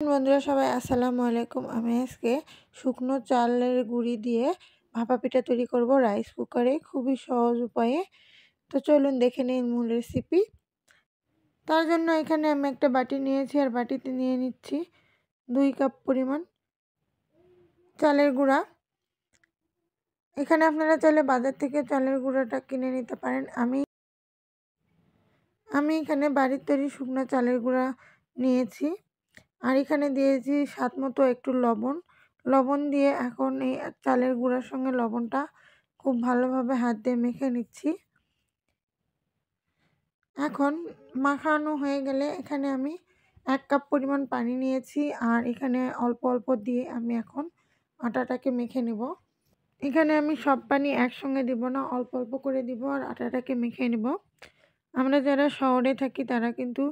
বন্ধুরা সবাই আসসালামু আলাইকুম। আমি আজকে শুকনো চালের গুঁড়ি দিয়ে ভাপা পিঠা তৈরি করব রাইস কুকারে, খুবই সহজ উপায়ে। তো চলুন দেখে নিন মূল রেসিপি। তার জন্য এখানে আমি একটা বাটি নিয়েছি, আর বাটিতে নিয়ে নিচ্ছি 2 কাপ পরিমাণ চালের গুঁড়া। এখানে আপনারা চাইলে বাজার থেকে চালের গুঁড়াটা কিনে নিতে পারেন। আমি এখানে বাড়ির তৈরি শুকনো চালের গুঁড়া নিয়েছি। আর এখানে দিয়েছি স্বাদ মতো একটু লবণ দিয়ে এখন এই চালের গুঁড়ার সঙ্গে লবণটা খুব ভালোভাবে হাত দিয়ে মেখে নিচ্ছি। এখন মাখানো হয়ে গেলে এখানে আমি 1 কাপ পরিমাণ পানি নিয়েছি, আর এখানে অল্প অল্প দিয়ে আমি এখন আটাটাকে মেখে নেব। এখানে আমি সব পানি একসঙ্গে দিব না, অল্প অল্প করে দিব আর আটাটাকে মেখে নেব। আমরা যারা শহরে থাকি তারা কিন্তু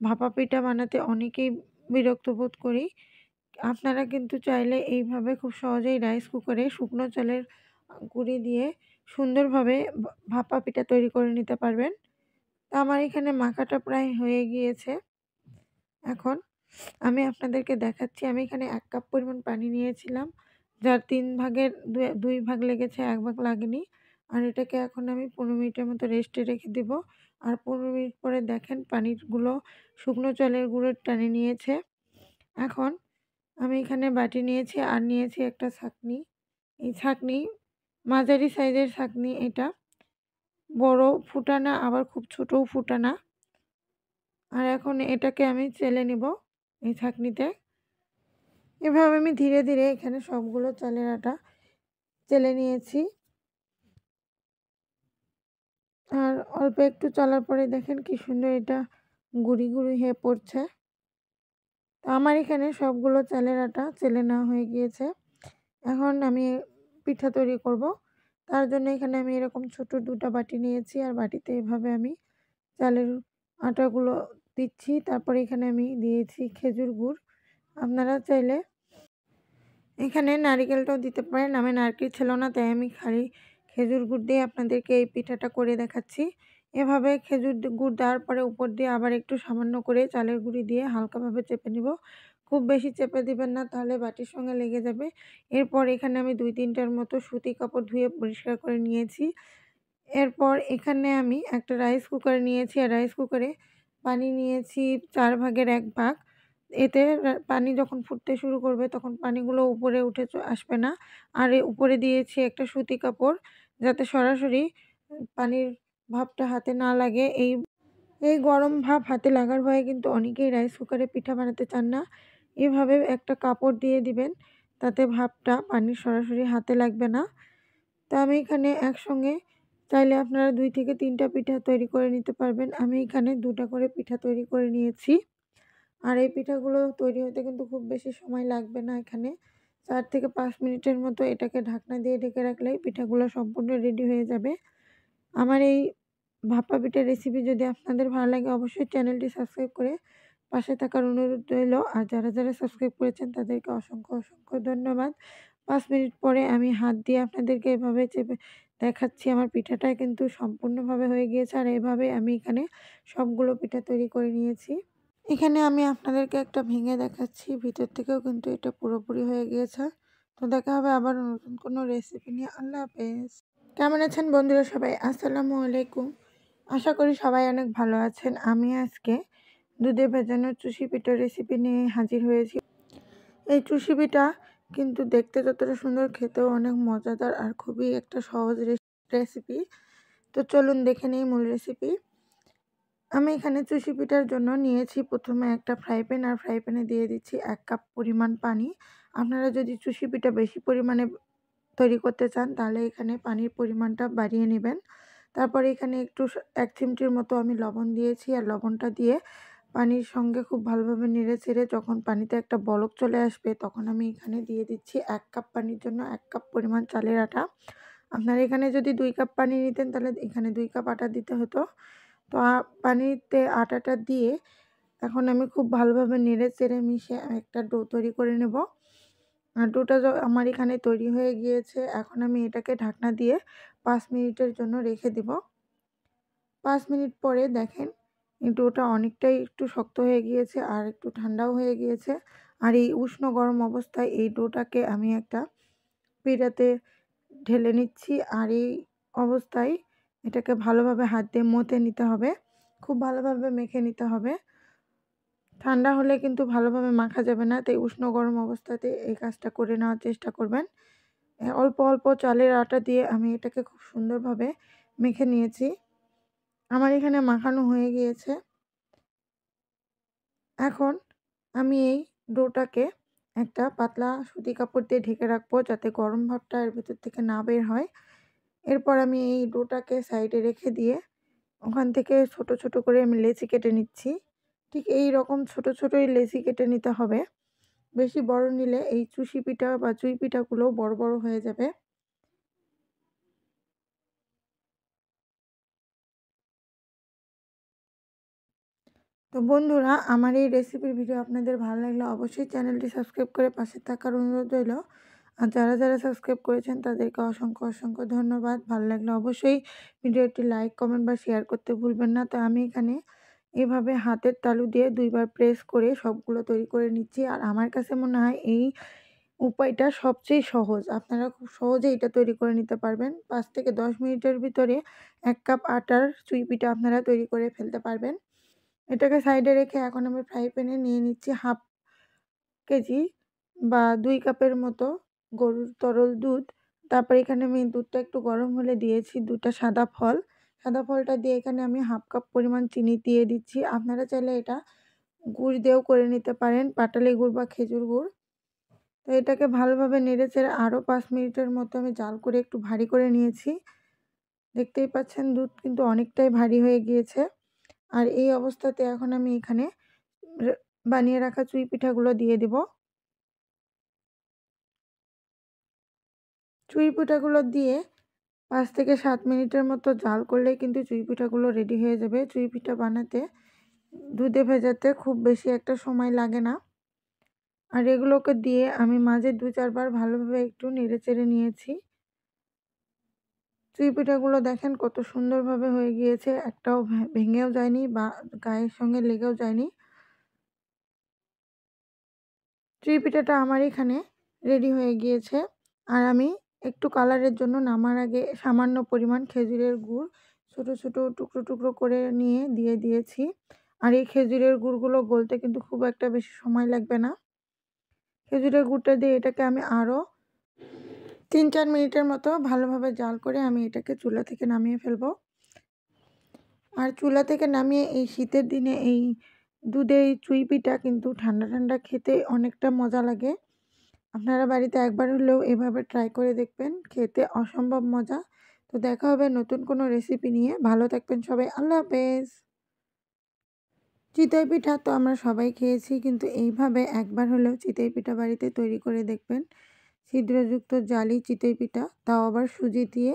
ভাপা পিঠা বানাতে অনেকেই বিরক্ত বোধ করি। আপনারা কিন্তু চাইলে এইভাবে খুব সহজেই রাইস কুকারে শুকনো চালের গুঁড়ি দিয়ে সুন্দরভাবে ভাপা পিঠা তৈরি করে নিতে পারবেন। তো আমার এখানে মাখাটা প্রায় হয়ে গিয়েছে। এখন আমি আপনাদেরকে দেখাচ্ছি, আমি এখানে 1 কাপ পরিমাণ পানি নিয়েছিলাম, যার 3 ভাগের 2 ভাগ লেগেছে, 1 ভাগ লাগেনি। আর এটাকে এখন আমি 15 মিনিটের মতো রেস্টে রেখে দেব। আর 15 মিনিট পরে দেখেন পানিগুলো শুকনো চালের গুঁড়ো টেনে নিয়েছে। এখন আমি এখানে বাটি নিয়েছি আর নিয়েছি একটা ছাঁকনি। এই ছাঁকনি মাঝারি সাইজের ছাঁকনি, এটা বড় ফুটা না আবার খুব ছোটও ফুটা না। আর এখন এটাকে আমি চেলে নিব এই ছাঁকনিতে। এভাবে আমি ধীরে ধীরে এখানে সবগুলো চালের আটা চেলে নিয়েছি। আর অল্প একটু চলার পরে দেখেন কি সুন্দর এটা গুঁড়ি গুঁড়ি হয়ে পড়ছে। তো আমার এখানে সবগুলো চালের আটা চেলে নেওয়া হয়ে গিয়েছে। এখন আমি পিঠা তৈরি করব। তার জন্য এখানে আমি এরকম ছোট 2টা বাটি নিয়েছি, আর বাটিতে এভাবে আমি চালের আটাগুলো দিচ্ছি। তারপরে এখানে আমি দিয়েছি খেজুর গুড়। আপনারা চাইলে এখানে নারিকেলটাও দিতে পারেন। আমি নারকেল ছিল না, তাই আমি খালি খেজুর গুড় দিয়ে আপনাদেরকে এই পিঠাটা করে দেখাচ্ছি। এভাবে খেজুর গুড় দেওয়ার পরে উপর দিয়ে আবার একটু সামান্য করে চালের গুঁড়ি দিয়ে হালকাভাবে চেপে নিব। খুব বেশি চেপে দিবেন না, তাহলে বাটির সঙ্গে লেগে যাবে। এরপর এখানে আমি 2-3টার মতো সুতি কাপড় ধুয়ে পরিষ্কার করে নিয়েছি। এরপর এখানে আমি একটা রাইস কুকার নিয়েছি, আর রাইস কুকারে পানি নিয়েছি 4 ভাগের 1 ভাগ। এতে পানি যখন ফুটতে শুরু করবে তখন পানিগুলো উপরে উঠে আসবে না। আর উপরে দিয়েছি একটা সুতি কাপড়, যাতে সরাসরি পানির ভাপটা হাতে না লাগে। এই গরম ভাপ হাতে লাগার ভয়ে কিন্তু অনেকেই রাইস কুকারে পিঠা বানাতে চান না। এভাবে একটা কাপড় দিয়ে দিবেন, তাতে ভাপটা পানির সরাসরি হাতে লাগবে না। তো আমি এখানে একসঙ্গে চাইলে আপনারা 2 থেকে 3টা পিঠা তৈরি করে নিতে পারবেন। আমি এখানে 2টা করে পিঠা তৈরি করে নিয়েছি। আর এই পিঠাগুলো তৈরি হতে কিন্তু খুব বেশি সময় লাগবে না। এখানে 4 থেকে 5 মিনিটের মতো এটাকে ঢাকনা দিয়ে ঢেকে রাখলেই পিঠাগুলো সম্পূর্ণ রেডি হয়ে যাবে। আমার এই ভাপা পিঠার রেসিপি যদি আপনাদের ভালো লাগে, অবশ্যই চ্যানেলটি সাবস্ক্রাইব করে পাশে থাকার অনুরোধ রইল। আর যারা সাবস্ক্রাইব করেছেন তাদেরকে অসংখ্য অসংখ্য ধন্যবাদ। 5 মিনিট পরে আমি হাত দিয়ে আপনাদেরকে এভাবে চেপে দেখাচ্ছি, আমার পিঠাটা কিন্তু সম্পূর্ণভাবে হয়ে গিয়েছে। আর এভাবে আমি এখানে সবগুলো পিঠা তৈরি করে নিয়েছি। এখানে আমি আপনাদেরকে একটা ভেঙে দেখাচ্ছি, ভিতর থেকেও কিন্তু এটা পুরোপুরি হয়ে গিয়েছে। তো দেখা হবে আবার নতুন কোনো রেসিপি নিয়ে। আল্লাহ হাফেজ। কেমন আছেন বন্ধুরা সবাই? আসসালামু আলাইকুম। আশা করি সবাই অনেক ভালো আছেন। আমি আজকে দুধে ভেজানো চুষি পিঠার রেসিপি নিয়ে হাজির হয়েছি। এই চুষি পিঠা কিন্তু দেখতে যতটা সুন্দর, খেতেও অনেক মজাদার আর খুবই একটা সহজ রেসিপি। তো চলুন দেখে নিই মূল রেসিপি। আমি এখানে চুষি পিঠার জন্য নিয়েছি প্রথমে একটা ফ্রাই প্যান, আর ফ্রাই প্যানে দিয়ে দিচ্ছি 1 কাপ পরিমাণ পানি। আপনারা যদি চুষি পিঠা বেশি পরিমাণে তৈরি করতে চান তাহলে এখানে পানির পরিমাণটা বাড়িয়ে নেবেন। তারপরে এখানে একটু 1 চিমটির মতো আমি লবণ দিয়েছি, আর লবণটা দিয়ে পানির সঙ্গে খুব ভালোভাবে নেড়ে চেড়ে যখন পানিতে একটা বলক চলে আসবে তখন আমি এখানে দিয়ে দিচ্ছি 1 কাপ পানির জন্য 1 কাপ পরিমাণ চালের আটা। আপনারা এখানে যদি 2 কাপ পানি নিতেন তাহলে এখানে 2 কাপ আটা দিতে হতো। তো পানিতে আটাটা দিয়ে এখন আমি খুব ভালোভাবে নেড়ে চেড়ে মিশিয়ে একটা ডো তৈরি করে নেব। আর ডোটা আমার এখানে তৈরি হয়ে গিয়েছে। এখন আমি এটাকে ঢাকনা দিয়ে 5 মিনিটের জন্য রেখে দেব। 5 মিনিট পরে দেখেন এই ডোটা অনেকটাই একটু শক্ত হয়ে গিয়েছে আর একটু ঠান্ডাও হয়ে গিয়েছে। আর এই উষ্ণ গরম অবস্থায় এই ডোটাকে আমি একটা পিঁড়াতে ঢেলে নিচ্ছি। আর এই অবস্থায় এটাকে ভালোভাবে হাত দিয়ে মথে নিতে হবে, খুব ভালোভাবে মেখে নিতে হবে। ঠান্ডা হলে কিন্তু ভালোভাবে মাখা যাবে না, তাই উষ্ণ গরম অবস্থাতে এই কাজটা করে নেওয়ার চেষ্টা করবেন। অল্প অল্প চালের আটা দিয়ে আমি এটাকে খুব সুন্দরভাবে মেখে নিয়েছি। আমার এখানে মাখানো হয়ে গিয়েছে। এখন আমি এই ডোটাকে একটা পাতলা সুতি কাপড় দিয়ে ঢেকে রাখবো, যাতে গরম ভাবটা এর ভিতর থেকে না বের হয়। এরপর আমি এই ডোটাকে সাইডে রেখে দিয়ে ওখান থেকে ছোট ছোট করে আমি লেচি কেটে নিচ্ছি। ঠিক এই রকম ছোট ছোটই লেচি কেটে নিতে হবে। বেশি বড় নিলে এই চুষি পিঠা বা চুই পিঠাগুলো বড় বড় হয়ে যাবে। তো বন্ধুরা, আমার এই রেসিপির ভিডিও আপনাদের ভালো লাগলে অবশ্যই চ্যানেলটি সাবস্ক্রাইব করে পাশে থাকার অনুরোধ রইল। আর যারা যারা সাবস্ক্রাইব করেছেন তাদেরকে অসংখ্য অসংখ্য ধন্যবাদ। ভালো লাগলে অবশ্যই ভিডিওটি লাইক, কমেন্ট বা শেয়ার করতে ভুলবেন না। তো আমি এখানে এভাবে হাতের তালু দিয়ে 2 বার প্রেস করে সবগুলো তৈরি করে নিচ্ছি। আর আমার কাছে মনে হয় এই উপায়টা সবচেয়ে সহজ। আপনারা খুব সহজে এটা তৈরি করে নিতে পারবেন। 5 থেকে 10 মিনিটের ভিতরে 1 কাপ আটার চুই পিঠা আপনারা তৈরি করে ফেলতে পারবেন। এটাকে সাইডে রেখে এখন আমি ফ্রাই প্যানে নিয়ে নিচ্ছি হাফ কেজি বা 2 কাপের মতো গরুর তরল দুধ। তারপর এখানে আমি দুধটা একটু গরম হলে দিয়েছি 2টা সাদা ফল। সাদা ফলটা দিয়ে এখানে আমি হাফ কাপ পরিমাণ চিনি দিয়ে দিচ্ছি। আপনারা চাইলে এটা গুড় দিয়েও করে নিতে পারেন, পাটালি গুড় বা খেজুর গুড়। তো এটাকে ভালোভাবে নেড়েচেড়ে আরও 5 মিনিটের মতো আমি জাল করে একটু ভারী করে নিয়েছি। দেখতেই পাচ্ছেন দুধ কিন্তু অনেকটাই ভারী হয়ে গিয়েছে। আর এই অবস্থাতে এখন আমি এখানে বানিয়ে রাখা চুই পিঠাগুলো দিয়ে দিব। চুই পিঠাগুলো দিয়ে 5 থেকে 7 মিনিটের মতো জাল করলেই কিন্তু চুই পিঠাগুলো রেডি হয়ে যাবে। চুই পিঠা বানাতে দুধে ভেজাতে খুব বেশি একটা সময় লাগে না। আর এগুলোকে দিয়ে আমি মাঝে 2-4 বার ভালোভাবে একটু নেড়েচেড়ে নিয়েছি। চুই পিঠাগুলো দেখেন কত সুন্দরভাবে হয়ে গিয়েছে, একটাও ভেঙেও যায়নি বা গায়ের সঙ্গে লেগেও যায়নি। চুই পিঠাটা আমার এখানে রেডি হয়ে গিয়েছে। আর আমি একটু কালারের জন্য নামার আগে সামান্য পরিমাণ খেজুরের গুড় ছোট ছোট টুকরো টুকরো করে নিয়ে দিয়ে দিয়েছি। আর এই খেজুরের গুড়গুলো গলতে কিন্তু খুব একটা বেশি সময় লাগবে না। খেজুরের গুড়টা দিয়ে এটাকে আমি আরও 3-4 মিনিটের মতো ভালোভাবে জাল করে আমি এটাকে চুলা থেকে নামিয়ে ফেলবো। আর চুলা থেকে নামিয়ে এই শীতের দিনে এই দুধের চুই পিঠা কিন্তু ঠান্ডা ঠান্ডা খেতে অনেকটা মজা লাগে। আপনারা বাড়িতে একবার হলেও এভাবে ট্রাই করে দেখবেন, খেতে অসম্ভব মজা। তো দেখা হবে নতুন কোনো রেসিপি নিয়ে। ভালো থাকবেন সবাই। আল্লাহ হাফেজ। চিতই পিঠা তো আমরা সবাই খেয়েছি, কিন্তু এইভাবে একবার হলেও চিতই পিঠা বাড়িতে তৈরি করে দেখবেন। ছিদ্রযুক্ত জালি চিতই পিঠা, তাও আবার সুজি দিয়ে।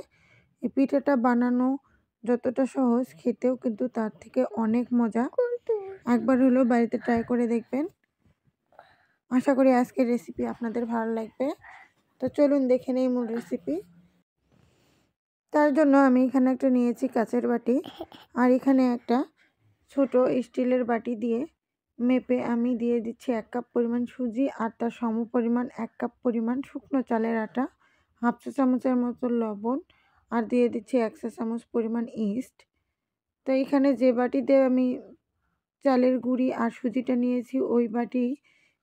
এই পিঠাটা বানানো যতটা সহজ, খেতেও কিন্তু তার থেকে অনেক মজা। একবার হলেও বাড়িতে ট্রাই করে দেখবেন। আশা করি আজকের রেসিপি আপনাদের ভালো লাগবে। তো চলুন দেখে নেই মূল রেসিপি। তার জন্য আমি এখানে একটা নিয়েছি কাচের বাটি, আর এখানে একটা ছোট স্টিলের বাটি দিয়ে মেপে আমি দিয়ে দিচ্ছি 1 কাপ পরিমাণ সুজি, আর তার সম পরিমাণ 1 কাপ পরিমাণ শুকনো চালের আটা, হাফ চা চামচের মতো লবণ, আর দিয়ে দিচ্ছি 1 চা চামচ পরিমাণ ইস্ট। তো এখানে যে বাটিতে আমি চালের গুঁড়ি আর সুজিটা নিয়েছি ওই বাটি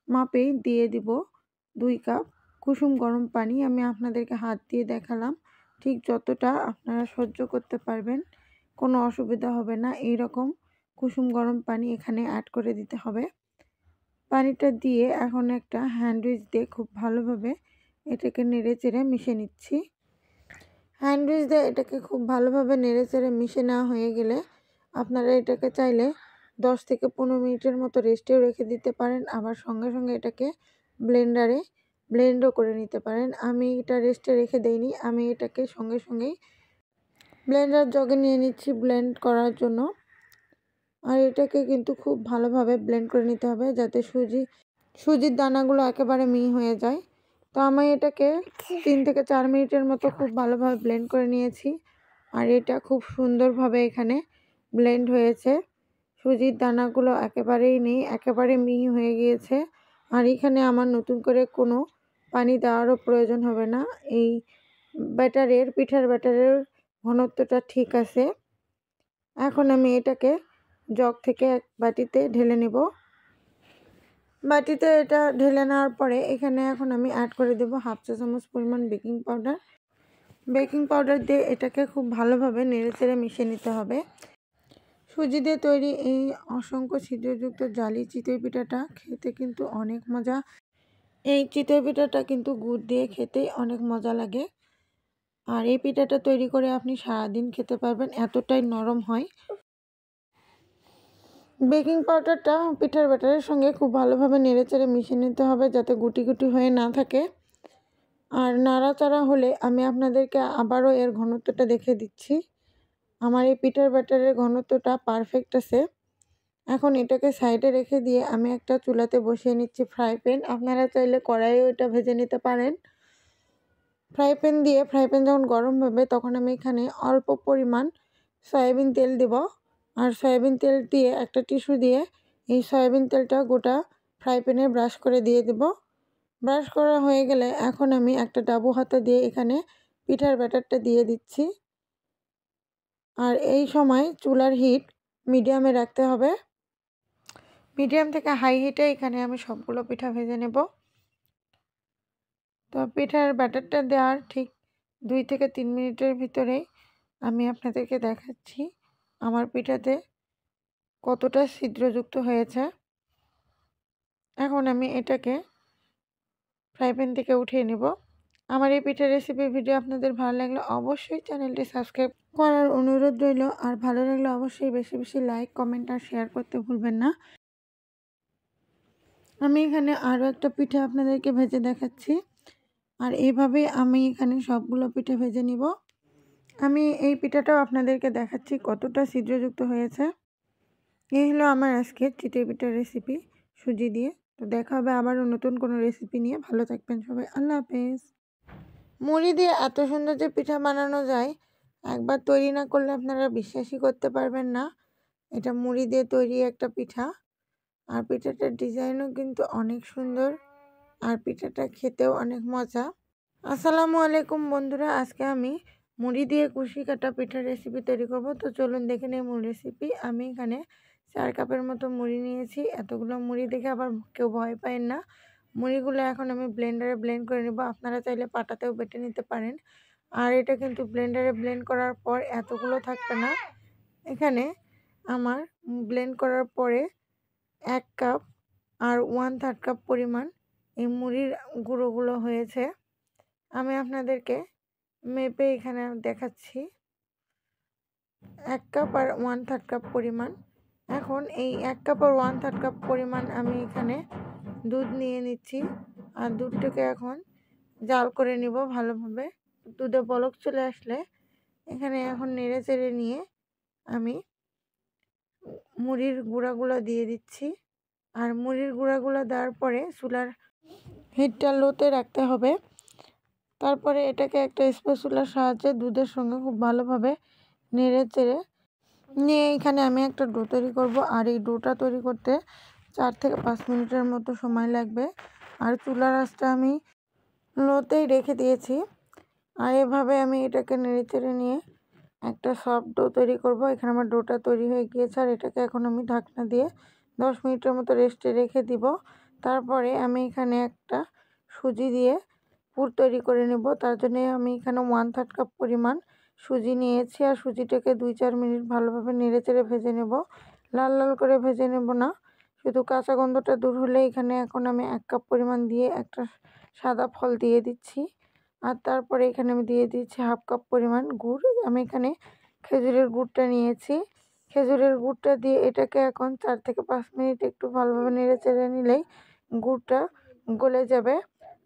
মাপেই দিয়ে দিব 2 কাপ কুসুম গরম পানি। আমি আপনাদেরকে হাত দিয়ে দেখালাম, ঠিক যতটা আপনারা সহ্য করতে পারবেন, কোনো অসুবিধা হবে না। এই রকম কুসুম গরম পানি এখানে অ্যাড করে দিতে হবে। পানিটা দিয়ে এখন একটা হ্যান্ড উইচ দিয়ে খুব ভালোভাবে এটাকে নেড়েচেড়ে মিশে নিচ্ছি। হ্যান্ড উইচ দিয়ে এটাকে খুব ভালোভাবে নেড়েচেড়ে মিশে নেওয়া হয়ে গেলে আপনারা এটাকে চাইলে 10 থেকে 15 মিনিটের মতো রেস্টেও রেখে দিতে পারেন, আবার সঙ্গে সঙ্গে এটাকে ব্লেন্ডারে ব্লেন্ডও করে নিতে পারেন। আমি এটা রেস্টে রেখে দেইনি, আমি এটাকে সঙ্গে সঙ্গেই ব্লেন্ডার জগে নিয়ে নিচ্ছি ব্লেন্ড করার জন্য। আর এটাকে কিন্তু খুব ভালোভাবে ব্লেন্ড করে নিতে হবে, যাতে সুজির দানাগুলো একেবারে মিহি হয়ে যায়। তো আমি এটাকে 3 থেকে 4 মিনিটের মতো খুব ভালোভাবে ব্লেন্ড করে নিয়েছি। আর এটা খুব সুন্দরভাবে এখানে ব্লেন্ড হয়েছে। সুজির দানাগুলো একেবারেই নেই, একেবারে মিহি হয়ে গিয়েছে। আর এখানে আমার নতুন করে কোনো পানি দেওয়ারও প্রয়োজন হবে না। এই পিঠার ব্যাটারের ঘনত্বটা ঠিক আছে। এখন আমি এটাকে জগ থেকে এক বাটিতে ঢেলে নেব। বাটিতে এটা ঢেলে নেওয়ার পরে এখানে এখন আমি অ্যাড করে দেব 1/2 চা চামচ পরিমাণ বেকিং পাউডার। বেকিং পাউডার দিয়ে এটাকে খুব ভালোভাবে নেড়েচেড়ে মিশিয়ে নিতে হবে। সুজি দিয়ে তৈরি এই অসংখ্য ছিদ্রযুক্ত জালি চিতই পিঠাটা খেতে কিন্তু অনেক মজা। এই চিতই পিঠাটা কিন্তু গুড় দিয়ে খেতে অনেক মজা লাগে। আর এই পিঠাটা তৈরি করে আপনি সারাদিন খেতে পারবেন, এতটাই নরম হয়। বেকিং পাউডারটা পিঠার ব্যাটারের সঙ্গে খুব ভালোভাবে নেড়েচেড়ে মিশিয়ে নিতে হবে যাতে গুটি গুটি হয়ে না থাকে। আর নাড়াচাড়া হলে আমি আপনাদেরকে আবারও এর ঘনত্বটা দেখে দিচ্ছি। আমার এই পিঠার ব্যাটারের ঘনত্বটা পারফেক্ট আছে। এখন এটাকে সাইডে রেখে দিয়ে আমি একটা চুলাতে বসিয়ে নিচ্ছি ফ্রাই প্যান। আপনারা চাইলে কড়াইও এটা ভেজে নিতে পারেন। ফ্রাই প্যান যখন গরম হবে তখন আমি এখানে অল্প পরিমাণ সয়াবিন তেল দেব। আর সয়াবিন তেল দিয়ে একটা টিস্যু দিয়ে এই সয়াবিন তেলটা গোটা ফ্রাই প্যানে ব্রাশ করে দিয়ে দেব। ব্রাশ করা হয়ে গেলে এখন আমি একটা ডাবু হাতা দিয়ে এখানে পিঠার ব্যাটারটা দিয়ে দিচ্ছি। আর এই সময় চুলার হিট মিডিয়ামে রাখতে হবে। মিডিয়াম থেকে হাই হিটে এখানে আমি সবগুলো পিঠা ভেজে নেব। তো পিঠার ব্যাটারটা দেওয়ার ঠিক 2 থেকে 3 মিনিটের ভিতরেই আমি আপনাদেরকে দেখাচ্ছি আমার পিঠাতে কতটা ছিদ্রযুক্ত হয়েছে। এখন আমি এটাকে ফ্রাই প্যান থেকে উঠিয়ে নেব। আমার এই পিঠার রেসিপি ভিডিও আপনাদের ভালো লাগলে অবশ্যই চ্যানেলটি সাবস্ক্রাইব করার অনুরোধ রইল। আর ভালো লাগলে অবশ্যই বেশি বেশি লাইক, কমেন্ট আর শেয়ার করতে ভুলবেন না। আমি এখানে আরও একটা পিঠা আপনাদেরকে ভেজে দেখাচ্ছি। আর এইভাবেই আমি এখানে সবগুলো পিঠা ভেজে নিব। আমি এই পিঠাটাও আপনাদেরকে দেখাচ্ছি কতটা ছিদ্রযুক্ত হয়েছে। এই হলো আমার আজকের চিতই পিঠার রেসিপি সুজি দিয়ে। তো দেখা হবে আবারও নতুন কোনো রেসিপি নিয়ে। ভালো থাকবেন সবাই, আল্লাহ হাফেজ। মুড়ি দিয়ে এত সুন্দর যে পিঠা বানানো যায়, একবার তৈরি না করলে আপনারা বিশ্বাসই করতে পারবেন না। এটা মুড়ি দিয়ে তৈরি একটা পিঠা। আর পিঠাটার ডিজাইনও কিন্তু অনেক সুন্দর, আর পিঠাটা খেতেও অনেক মজা। আসসালামু আলাইকুম বন্ধুরা, আজকে আমি মুড়ি দিয়ে কুশি কাটা পিঠার রেসিপি তৈরি করব। তো চলুন দেখে নিই মূল রেসিপি। আমি এখানে 4 কাপের মতো মুড়ি নিয়েছি। এতগুলো মুড়ি দেখে আবার কেউ ভয় পায় না। মুড়িগুলো এখন আমি ব্লেন্ডারে ব্লেন্ড করে নেব। আপনারা চাইলে পাটাতেও বেটে নিতে পারেন। আর এটা কিন্তু ব্লেন্ডারে ব্লেন্ড করার পর এতগুলো থাকবে না। এখানে আমার ব্লেন্ড করার পরে 1 কাপ আর 1/3 কাপ পরিমাণ এই মুড়ির গুঁড়োগুলো হয়েছে। আমি আপনাদেরকে মেপে এখানে দেখাচ্ছি 1 কাপ আর 1/3 কাপ পরিমাণ। এখন এই 1 কাপ আর 1/3 কাপ পরিমাণ আমি এখানে দুধ নিয়ে নিচ্ছি। আর দুধটাকে এখন জাল করে নিব ভালোভাবে। দুধে বলক চলে আসলে এখানে এখন নেড়ে চেড়ে নিয়ে আমি মুড়ির গুঁড়াগুলো দিয়ে দিচ্ছি। আর মুড়ির গুঁড়াগুলো দেওয়ার পরে চুলার হিটটা লোতে রাখতে হবে। তারপরে এটাকে একটা স্প্যাচুলার সাহায্যে দুধের সঙ্গে খুব ভালোভাবে নেড়ে চেড়ে নিয়ে এখানে আমি একটা ডো তৈরি করব। আর এই ডোটা তৈরি করতে 4 থেকে 5 মিনিটের মতো সময় লাগবে। আর চুলার আঁচটা আমি লোতেই রেখে দিয়েছি। আর এভাবে আমি এটাকে নেড়ে চেড়ে নিয়ে একটা সফট ডো তৈরি করব। এখানে আমার ডোটা তৈরি হয়ে গিয়েছে। আর এটাকে এখন আমি ঢাকনা দিয়ে 10 মিনিটের মতো রেস্টে রেখে দিব। তারপরে আমি এখানে একটা সুজি দিয়ে পুর তৈরি করে নেব। তার জন্য আমি এখানে 1/3 কাপ পরিমাণ সুজি নিয়েছি। আর সুজিটাকে 2-4 মিনিট ভালোভাবে নেড়ে চেড়ে ভেজে নেব। লাল লাল করে ভেজে নেব না, শুধু কাঁচা গন্ধটা দূর হলে এখানে এখন আমি 1 কাপ পরিমাণ দিয়ে একটা সাদা ফল দিয়ে দিচ্ছি। আর তারপরে এখানে আমি দিয়ে দিচ্ছি 1/2 কাপ পরিমাণ গুড়। আমি এখানে খেজুরের গুড়টা নিয়েছি। খেজুরের গুড়টা দিয়ে এটাকে এখন 4 থেকে 5 মিনিট একটু ভালোভাবে নেড়ে চেড়ে নিলেই গুড়টা গলে যাবে।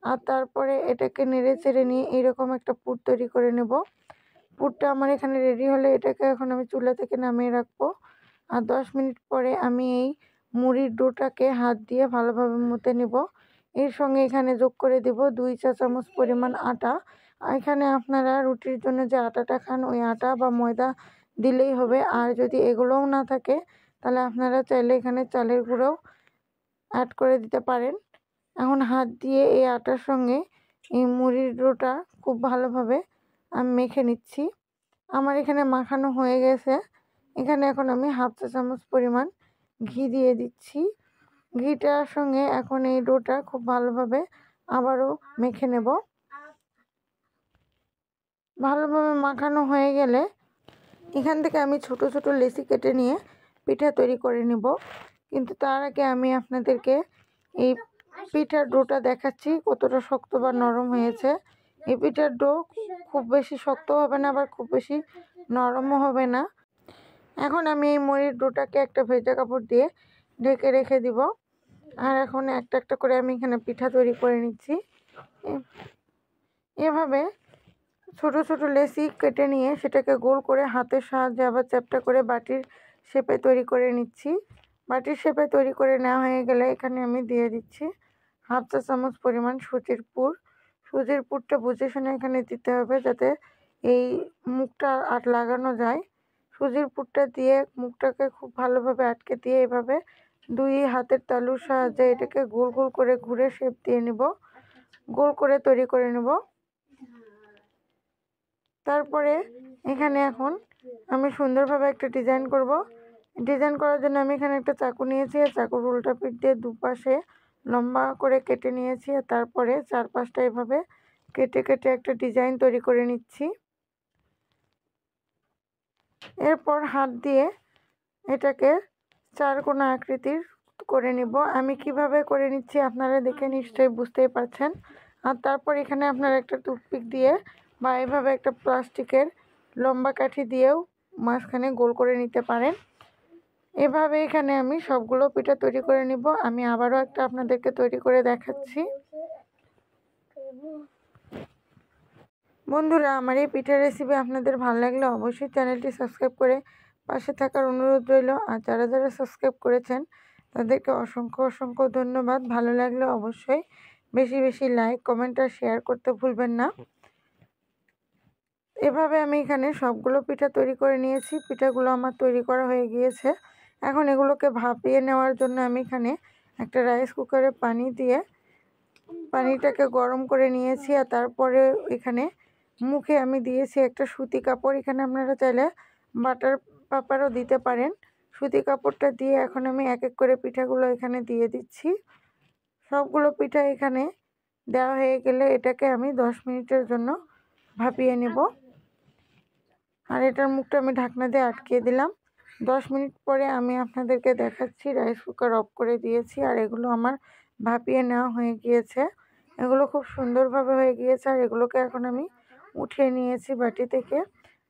আর তারপরে এটাকে নেড়ে চেড়ে নিয়ে এইরকম একটা পুর তৈরি করে নেব। পুরটা আমার এখানে রেডি হলে এটাকে এখন আমি চুলা থেকে নামিয়ে রাখবো। আর 10 মিনিট পরে আমি এই মুড়ির ডোটাকে হাত দিয়ে ভালোভাবে মথে নেব। এর সঙ্গে এখানে যোগ করে দেব 2 চা চামচ পরিমাণ আটা। এখানে আপনারা রুটির জন্য যে আটাটা খান ওই আটা বা ময়দা দিলেই হবে। আর যদি এগুলোও না থাকে তাহলে আপনারা চাইলে এখানে চালের গুঁড়োও অ্যাড করে দিতে পারেন। এখন হাত দিয়ে এই আটার সঙ্গে এই মুড়ির ডোটা খুব ভালোভাবে আমি মেখে নিচ্ছি। আমার এখানে মাখানো হয়ে গেছে। এখানে এখন আমি হাফ চা চামচ পরিমাণ ঘি দিয়ে দিচ্ছি। ঘিটার সঙ্গে এখন এই ডোটা খুব ভালোভাবে আবারও মেখে নেব। ভালোভাবে মাখানো হয়ে গেলে এখান থেকে আমি ছোট ছোট লেচি কেটে নিয়ে পিঠা তৈরি করে নেব। কিন্তু তার আগে আমি আপনাদেরকে এই পিঠার ডোটা দেখাচ্ছি কতটা শক্ত বা নরম হয়েছে। এই পিঠার ডো খুব বেশি শক্ত হবে না, আবার খুব বেশি নরমও হবে না। এখন আমি এই মুড়ির ডোটাকে একটা ভেজা কাপড় দিয়ে ঢেকে রেখে দিব। আর এখন একটা একটা করে আমি এখানে পিঠা তৈরি করে নিচ্ছি। এভাবে ছোট ছোট লেচি কেটে নিয়ে সেটাকে গোল করে হাতের সাহায্যে আবার চ্যাপ্টা করে বাটির শেপে তৈরি করে নিচ্ছি। বাটির শেপে তৈরি করে নেওয়া হয়ে গেলে এখানে আমি দিয়ে দিচ্ছি হাফ চা চামচ পরিমাণ সুজির পুর। সুজির পুরটা বুঝে শুনে এখানে দিতে হবে, যাতে এই মুখটা আর লাগানো যায়। সুজির পুরটা দিয়ে মুখটাকে খুব ভালোভাবে আটকে দিয়ে এভাবে দুই হাতের তালুর সাহায্যে এটাকে গোল গোল করে ঘুরে শেপ দিয়ে নেব, গোল করে তৈরি করে নেব। তারপরে এখানে এখন আমি সুন্দরভাবে একটা ডিজাইন করব। ডিজাইন করার জন্য আমি এখানে একটা চাকু নিয়েছি, আর চাকুর উল্টা পিঠ দিয়ে দুপাশে লম্বা করে কেটে নিয়েছি, আর তারপরে চারপাশটা এভাবে কেটে কেটে একটা ডিজাইন তৈরি করে নিচ্ছি। এরপর হাত দিয়ে এটাকে চারকোনা আকৃতির করে নিব। আমি কিভাবে করে নিচ্ছি আপনারা দেখে নিশ্চয়ই বুঝতেই পারছেন। আর তারপর এখানে আপনারা একটা টুথপিক দিয়ে বা এভাবে একটা প্লাস্টিকের লম্বা কাঠি দিয়েও মাঝখানে গোল করে নিতে পারেন। এভাবে এখানে আমি সবগুলো পিঠা তৈরি করে নিব। আমি আবারও একটা আপনাদেরকে তৈরি করে দেখাচ্ছি। বন্ধুরা, আমার এই পিঠার রেসিপি আপনাদের ভালো লাগলে অবশ্যই চ্যানেলটি সাবস্ক্রাইব করে পাশে থাকার অনুরোধ রইল। আর যারা যারা সাবস্ক্রাইব করেছেন তাদেরকে অসংখ্য অসংখ্য ধন্যবাদ। ভালো লাগলে অবশ্যই বেশি বেশি লাইক, কমেন্ট আর শেয়ার করতে ভুলবেন না। এভাবে আমি এখানে সবগুলো পিঠা তৈরি করে নিয়েছি। পিঠাগুলো আমার তৈরি করা হয়ে গিয়েছে। এখন এগুলোকে ভাপিয়ে নেওয়ার জন্য আমি এখানে একটা রাইস কুকারে পানি দিয়ে পানিটাকে গরম করে নিয়েছি। আর তারপরে এখানে মুখে আমি দিয়েছি একটা সুতি কাপড়। এখানে আপনারা চাইলে বাটার পেপারও দিতে পারেন। সুতি কাপড়টা দিয়ে এখন আমি এক এক করে পিঠাগুলো এখানে দিয়ে দিচ্ছি। সবগুলো পিঠা এখানে দেওয়া হয়ে গেলে এটাকে আমি 10 মিনিটের জন্য ভাপিয়ে নেব। আর এটার মুখটা আমি ঢাকনা দিয়ে আটকিয়ে দিলাম। 10 মিনিট পরে আমি আপনাদেরকে দেখাচ্ছি। রাইস কুকার অফ করে দিয়েছি, আর এগুলো আমার ভাপিয়ে নেওয়া হয়ে গিয়েছে। এগুলো খুব সুন্দরভাবে হয়ে গিয়েছে, আর এগুলোকে এখন আমি উঠিয়ে নিয়েছি বাটি থেকে।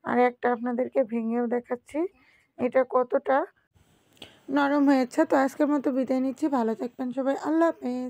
আর একটা আপনাদেরকে ভেঙেও দেখাচ্ছি এটা কতটা নরম হয়েছে। তো আজকের মতো বিদায় নিচ্ছি। ভালো থাকবেন সবাই। আল্লাহ হাফেজ।